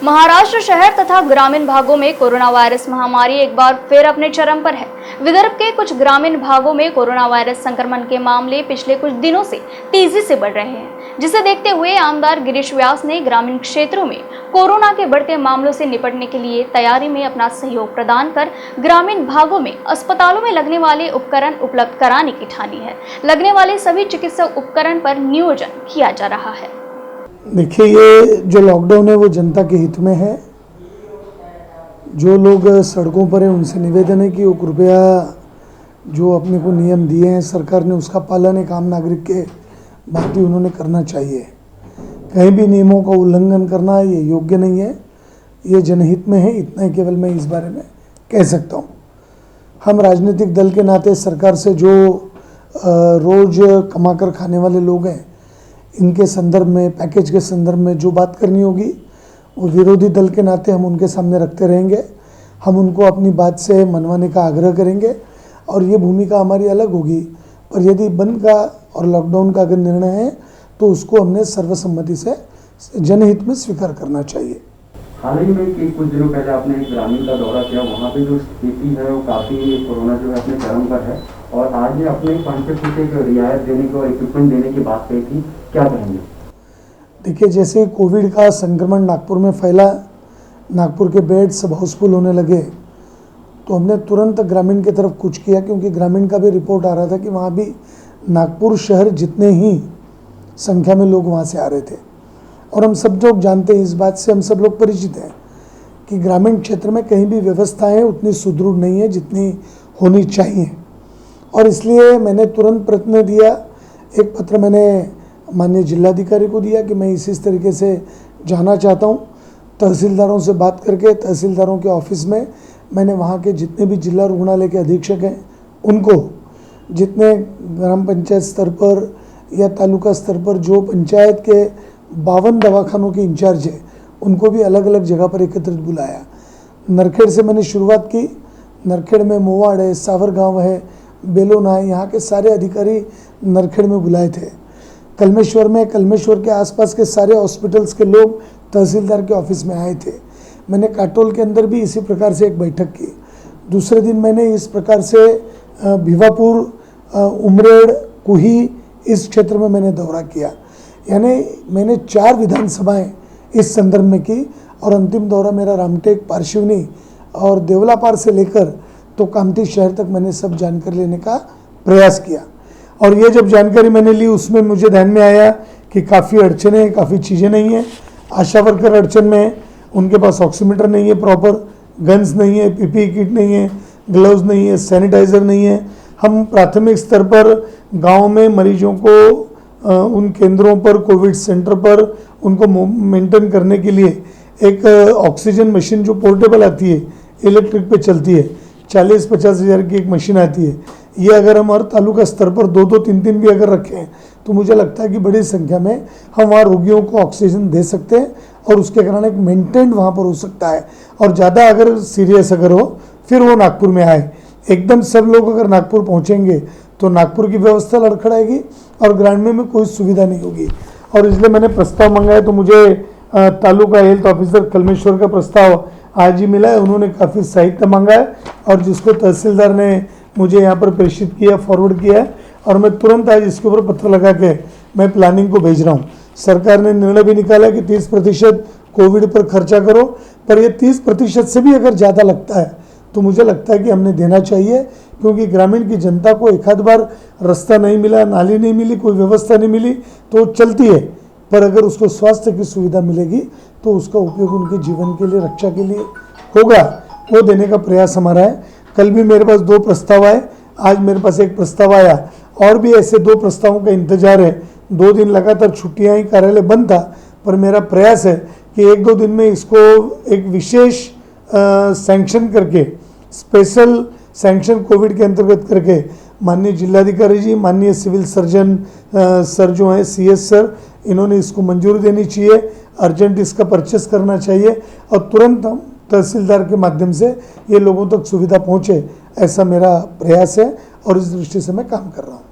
महाराष्ट्र शहर तथा ग्रामीण भागों में कोरोना वायरस महामारी एक बार फिर अपने चरम पर है। विदर्भ के कुछ ग्रामीण भागों में कोरोना वायरस संक्रमण के मामले पिछले कुछ दिनों से तेजी से बढ़ रहे हैं, जिसे देखते हुए आमदार गिरीश व्यास ने ग्रामीण क्षेत्रों में कोरोना के बढ़ते मामलों से निपटने के लिए तैयारी में अपना सहयोग प्रदान कर ग्रामीण भागों में अस्पतालों में लगने वाले उपकरण उपलब्ध कराने की ठानी है। लगने वाले सभी चिकित्सा उपकरण पर नियोजन किया जा रहा है। देखिए, ये जो लॉकडाउन है वो जनता के हित में है। जो लोग सड़कों पर हैं उनसे निवेदन है कि वो कृपया जो अपने को नियम दिए हैं सरकार ने उसका पालन एक आम नागरिक के भांति उन्होंने करना चाहिए। कहीं भी नियमों का उल्लंघन करना ये योग्य नहीं है, ये जनहित में है। इतना ही केवल मैं इस बारे में कह सकता हूँ। हम राजनीतिक दल के नाते सरकार से जो रोज़ कमा कर खाने वाले लोग हैं इनके संदर्भ में, पैकेज के संदर्भ में जो बात करनी होगी वो विरोधी दल के नाते हम उनके सामने रखते रहेंगे। हम उनको अपनी बात से मनवाने का आग्रह करेंगे और ये भूमिका हमारी अलग होगी। पर यदि बंद का और लॉकडाउन का अगर निर्णय है तो उसको हमने सर्वसम्मति से जनहित में स्वीकार करना चाहिए। हाल ही में कि कुछ दिनों पहले आपने एक ग्रामीण का दौरा किया, वहाँ पे जो स्थिति है वो काफ़ी कोरोना जो है अपने चरम पर है और आज ने अपने 5% एक रियायत देने की और इक्विपमेंट देने की बात कही थी, क्या कहेंगे? देखिए, जैसे कोविड का संक्रमण नागपुर में फैला, नागपुर के बेड्स सब हाउसफुल होने लगे तो हमने तुरंत ग्रामीण की तरफ कुछ किया, क्योंकि ग्रामीण का भी रिपोर्ट आ रहा था कि वहाँ भी नागपुर शहर जितने ही संख्या में लोग वहाँ से आ रहे थे। और हम सब लोग जानते हैं, इस बात से हम सब लोग परिचित हैं कि ग्रामीण क्षेत्र में कहीं भी व्यवस्थाएं उतनी सुदृढ़ नहीं है जितनी होनी चाहिए। और इसलिए मैंने तुरंत प्रयत्न दिया। एक पत्र मैंने माननीय जिलाधिकारी को दिया कि मैं इस तरीके से जाना चाहता हूँ। तहसीलदारों से बात करके तहसीलदारों के ऑफिस में मैंने वहाँ के जितने भी जिला रुग्णालय के अधीक्षक हैं उनको, जितने ग्राम पंचायत स्तर पर या तालुका स्तर पर जो पंचायत के 52 दवाखानों के इंचार्ज है उनको भी अलग अलग जगह पर एकत्रित बुलाया। नरखेड़ से मैंने शुरुआत की। नरखेड़ में मोवाड़ है, सावर गाँव है, बेलोना है, यहाँ के सारे अधिकारी नरखेड़ में बुलाए थे। कलमेश्वर में, कलमेश्वर के आसपास के सारे हॉस्पिटल्स के लोग तहसीलदार के ऑफिस में आए थे। मैंने काटोल के अंदर भी इसी प्रकार से एक बैठक की। दूसरे दिन मैंने इस प्रकार से भिवापुर, उमरेड, कुही इस क्षेत्र में मैंने दौरा किया। यानी मैंने 4 विधानसभाएं इस संदर्भ में की और अंतिम दौरा मेरा रामटेक, पारशिवनी और देवलापार से लेकर तो कामठी शहर तक मैंने सब जानकारी लेने का प्रयास किया। और ये जब जानकारी मैंने ली उसमें मुझे ध्यान में आया कि काफ़ी अड़चने हैं, काफ़ी चीज़ें नहीं हैं। आशा वर्कर अड़चन में, उनके पास ऑक्सीमीटर नहीं है, प्रॉपर गन्स नहीं है, पीपीई किट नहीं है, ग्लव्स नहीं है, सैनिटाइज़र नहीं है। हम प्राथमिक स्तर पर गाँव में मरीजों को उन केंद्रों पर, कोविड सेंटर पर उनको मेंटेन करने के लिए एक ऑक्सीजन मशीन जो पोर्टेबल आती है, इलेक्ट्रिक पे चलती है, 40-50 हज़ार की एक मशीन आती है। ये अगर हम हर तालुका स्तर पर 2-2, 3-3 भी अगर रखें तो मुझे लगता है कि बड़ी संख्या में हम वहाँ रोगियों को ऑक्सीजन दे सकते हैं और उसके कारण एक मेंटेन वहाँ पर हो सकता है। और ज़्यादा अगर सीरियस अगर हो फिर वो नागपुर में आए। एकदम सब लोग अगर नागपुर पहुँचेंगे तो नागपुर की व्यवस्था लड़खड़ाएगी और ग्रामीण में कोई सुविधा नहीं होगी। और इसलिए मैंने प्रस्ताव मंगाया तो मुझे तालुका हेल्थ ऑफिसर कलमेश्वर का प्रस्ताव आज ही मिला है। उन्होंने काफ़ी साहित्य मांगा है और जिसको तहसीलदार ने मुझे यहाँ पर प्रेषित किया, फॉरवर्ड किया है और मैं तुरंत आज इसके ऊपर पत्र लगा के मैं प्लानिंग को भेज रहा हूँ। सरकार ने निर्णय भी निकाला कि 30% कोविड पर खर्चा करो, पर ये 30% से भी अगर ज़्यादा लगता है तो मुझे लगता है कि हमने देना चाहिए, क्योंकि ग्रामीण की जनता को एक आध बार रास्ता नहीं मिला, नाली नहीं मिली, कोई व्यवस्था नहीं मिली तो चलती है, पर अगर उसको स्वास्थ्य की सुविधा मिलेगी तो उसका उपयोग उनके जीवन के लिए, रक्षा के लिए होगा। वो देने का प्रयास हमारा है। कल भी मेरे पास 2 प्रस्ताव आए, आज मेरे पास एक प्रस्ताव आया और भी ऐसे 2 प्रस्तावों का इंतजार है। 2 दिन लगातार छुट्टियां ही, कार्यालय बंद था, पर मेरा प्रयास है कि 1-2 दिन में इसको एक विशेष सैंक्शन करके, स्पेशल सैंक्शन कोविड के अंतर्गत करके माननीय जिलाधिकारी जी, माननीय सिविल सर्जन सर जो हैं, CS सर, इन्होंने इसको मंजूरी देनी चाहिए। अर्जेंट इसका परचेस करना चाहिए और तुरंत हम तहसीलदार के माध्यम से ये लोगों तक सुविधा पहुँचे, ऐसा मेरा प्रयास है और इस दृष्टि से मैं काम कर रहा हूँ।